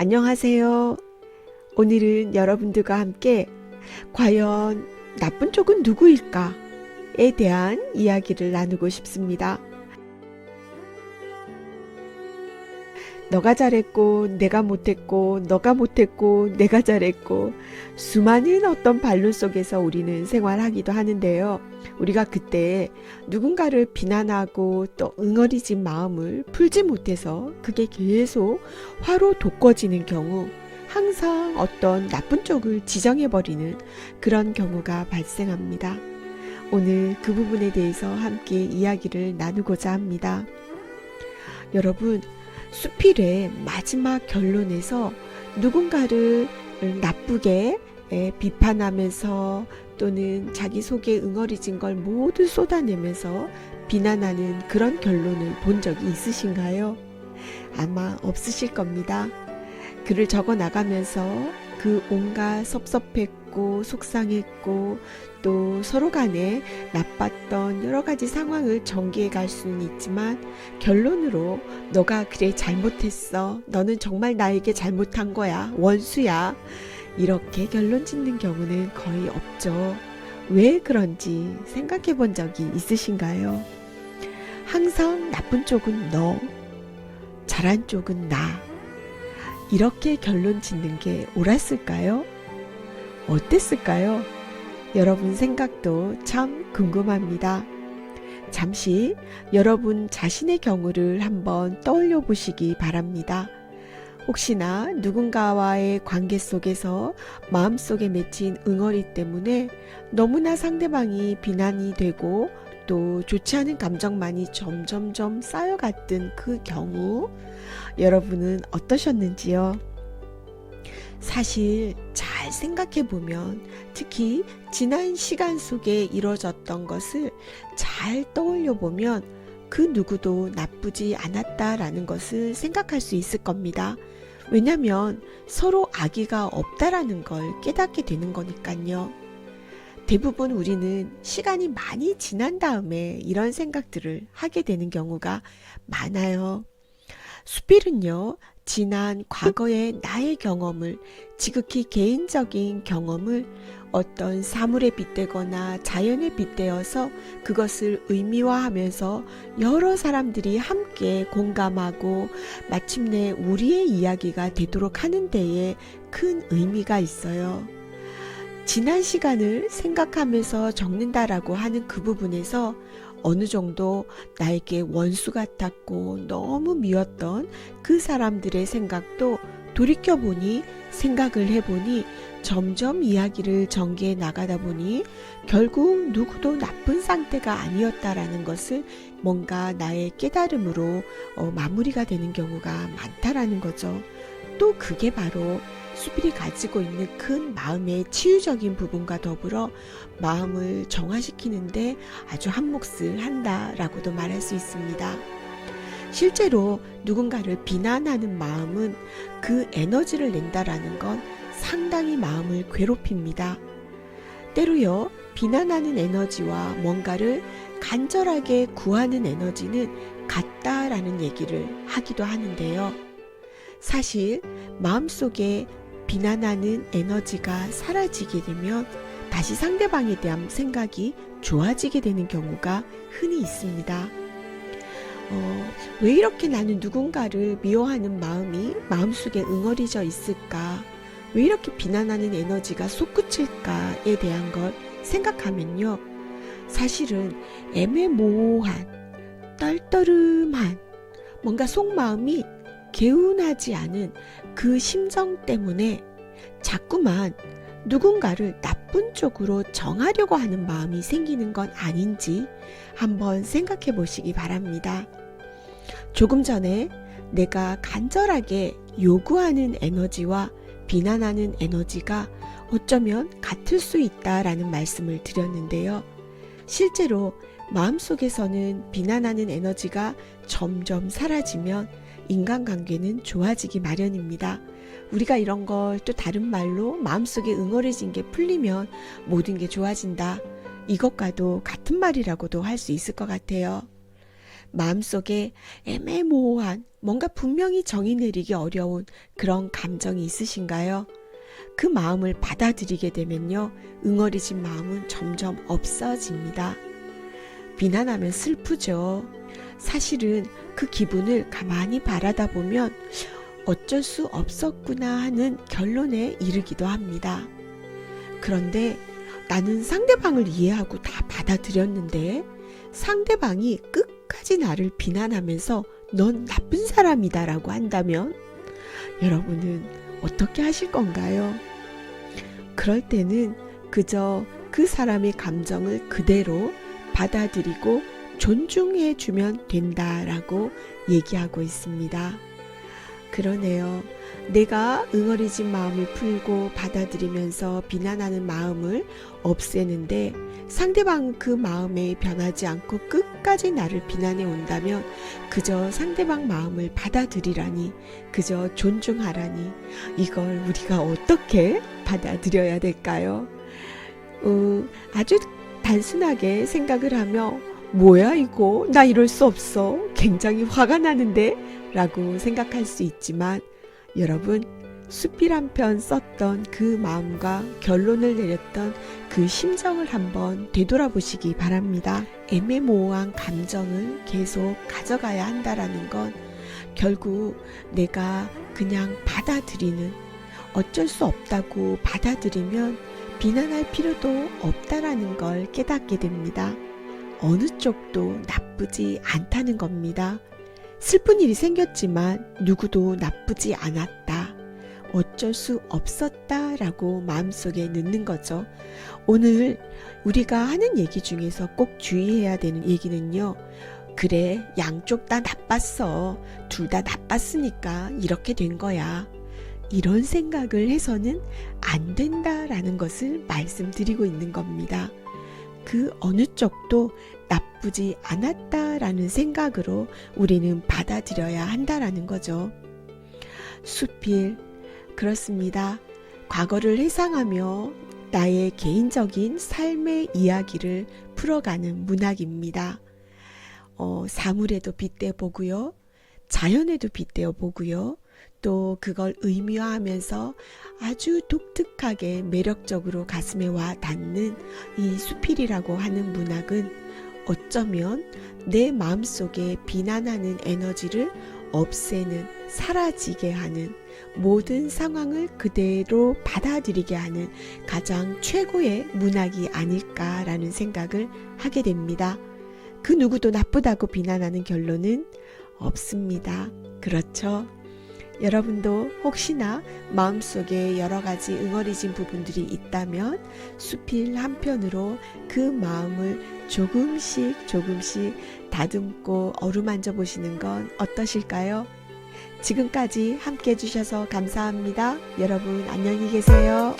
안녕하세요. 오늘은 여러분들과 함께 과연 나쁜 쪽은 누구일까에 대한 이야기를 나누고 싶습니다. 너가 잘했고 내가 못했고 너가 못했고 내가 잘했고 수많은 어떤 반론 속에서 우리는 생활하기도 하는데요. 우리가 그때 누군가를 비난하고 또 응어리진 마음을 풀지 못해서 그게 계속 화로 돋궈지는 경우 항상 어떤 나쁜 쪽을 지정해버리는 그런 경우가 발생합니다. 오늘 그 부분에 대해서 함께 이야기를 나누고자 합니다. 여러분, 수필의 마지막 결론에서 누군가를 나쁘게 비판하면서 또는 자기 속에 응어리진 걸 모두 쏟아내면서 비난하는 그런 결론을 본 적이 있으신가요? 아마 없으실 겁니다. 글을 적어 나가면서 그 온갖 섭섭했고 속상했고 또 서로 간에 나빴던 여러 가지 상황을 전개해 갈 수는 있지만 결론으로 너가 그래 잘못했어. 너는 정말 나에게 잘못한 거야. 원수야. 이렇게 결론 짓는 경우는 거의 없죠. 왜 그런지 생각해 본 적이 있으신가요? 항상 나쁜 쪽은 너, 잘한 쪽은 나. 이렇게 결론 짓는 게 옳았을까요? 어땠을까요? 여러분 생각도 참 궁금합니다. 잠시 여러분 자신의 경우를 한번 떠올려 보시기 바랍니다. 혹시나 누군가와의 관계 속에서 마음속에 맺힌 응어리 때문에 너무나 상대방이 비난이 되고 또 좋지 않은 감정만이 점점점 쌓여갔던 그 경우 여러분은 어떠셨는지요? 사실 잘 생각해 보면 특히 지난 시간 속에 이루어졌던 것을 잘 떠올려 보면 그 누구도 나쁘지 않았다라는 것을 생각할 수 있을 겁니다. 왜냐하면 서로 악의가 없다라는 걸 깨닫게 되는 거니까요. 대부분 우리는 시간이 많이 지난 다음에 이런 생각들을 하게 되는 경우가 많아요. 수필은요, 지난 과거의 나의 경험을, 지극히 개인적인 경험을 어떤 사물에 빗대거나 자연에 빗대어서 그것을 의미화하면서 여러 사람들이 함께 공감하고 마침내 우리의 이야기가 되도록 하는 데에 큰 의미가 있어요. 지난 시간을 생각하면서 적는다라고 하는 그 부분에서 어느 정도 나에게 원수 같았고 너무 미웠던 그 사람들의 생각도 돌이켜보니 생각을 해보니 점점 이야기를 전개해 나가다 보니 결국 누구도 나쁜 상태가 아니었다라는 것을 뭔가 나의 깨달음으로 마무리가 되는 경우가 많다라는 거죠. 또 그게 바로 수필이 가지고 있는 큰 마음의 치유적인 부분과 더불어 마음을 정화시키는데 아주 한몫을 한다라고도 말할 수 있습니다. 실제로 누군가를 비난하는 마음은 그 에너지를 낸다라는 건 상당히 마음을 괴롭힙니다. 때로요, 비난하는 에너지와 뭔가를 간절하게 구하는 에너지는 같다라는 얘기를 하기도 하는데요. 사실 마음속에 비난하는 에너지가 사라지게 되면 다시 상대방에 대한 생각이 좋아지게 되는 경우가 흔히 있습니다. 왜 이렇게 나는 누군가를 미워하는 마음이 마음속에 응어리져 있을까? 왜 이렇게 비난하는 에너지가 솟구칠까에 대한 걸 생각하면요. 사실은 애매모호한, 떨떠름한, 뭔가 속마음이 개운하지 않은 그 심정 때문에 자꾸만 누군가를 나쁜 쪽으로 정하려고 하는 마음이 생기는 건 아닌지 한번 생각해 보시기 바랍니다. 조금 전에 내가 간절하게 요구하는 에너지와 비난하는 에너지가 어쩌면 같을 수 있다라는 말씀을 드렸는데요. 실제로 마음속에서는 비난하는 에너지가 점점 사라지면 인간관계는 좋아지기 마련입니다. 우리가 이런 걸 또 다른 말로 마음속에 응어리진 게 풀리면 모든 게 좋아진다. 이것과도 같은 말이라고도 할 수 있을 것 같아요. 마음속에 애매모호한 뭔가 분명히 정의 내리기 어려운 그런 감정이 있으신가요? 그 마음을 받아들이게 되면요, 응어리진 마음은 점점 없어집니다. 비난하면 슬프죠. 사실은 그 기분을 가만히 바라다 보면 어쩔 수 없었구나 하는 결론에 이르기도 합니다. 그런데 나는 상대방을 이해하고 다 받아들였는데 상대방이 끝까지 나를 비난하면서 넌 나쁜 사람이다 라고 한다면 여러분은 어떻게 하실 건가요? 그럴 때는 그저 그 사람의 감정을 그대로 받아들이고 존중해 주면 된다라고 얘기하고 있습니다. 그러네요. 내가 응어리진 마음을 풀고 받아들이면서 비난하는 마음을 없애는데 상대방은 그 마음에 변하지 않고 끝까지 나를 비난해 온다면 그저 상대방 마음을 받아들이라니, 그저 존중하라니, 이걸 우리가 어떻게 받아들여야 될까요? 아주 단순하게 생각을 하며 뭐야 이거, 나 이럴 수 없어, 굉장히 화가 나는데 라고 생각할 수 있지만 여러분, 수필 한 편 썼던 그 마음과 결론을 내렸던 그 심정을 한번 되돌아보시기 바랍니다. 애매모호한 감정을 계속 가져가야 한다라는 건 결국 내가 그냥 받아들이는, 어쩔 수 없다고 받아들이면 비난할 필요도 없다라는 걸 깨닫게 됩니다. 어느 쪽도 나쁘지 않다는 겁니다. 슬픈 일이 생겼지만 누구도 나쁘지 않았다, 어쩔 수 없었다라고 마음속에 넣는 거죠. 오늘 우리가 하는 얘기 중에서 꼭 주의해야 되는 얘기는요, 그래 양쪽 다 나빴어, 둘 다 나빴으니까 이렇게 된 거야, 이런 생각을 해서는 안 된다라는 것을 말씀드리고 있는 겁니다. 그 어느 쪽도 나쁘지 않았다라는 생각으로 우리는 받아들여야 한다라는 거죠. 수필, 그렇습니다. 과거를 회상하며 나의 개인적인 삶의 이야기를 풀어가는 문학입니다. 사물에도 빗대 보고요, 자연에도 빗대어 보고요, 또 그걸 의미화하면서 아주 독특하게 매력적으로 가슴에 와 닿는 이 수필이라고 하는 문학은 어쩌면 내 마음속에 비난하는 에너지를 없애는, 사라지게 하는, 모든 상황을 그대로 받아들이게 하는 가장 최고의 문학이 아닐까라는 생각을 하게 됩니다. 그 누구도 나쁘다고 비난하는 결론은 없습니다. 그렇죠? 여러분도 혹시나 마음속에 여러 가지 응어리진 부분들이 있다면 수필 한 편으로 그 마음을 조금씩 다듬고 어루만져 보시는 건 어떠실까요? 지금까지 함께 해주셔서 감사합니다. 여러분 안녕히 계세요.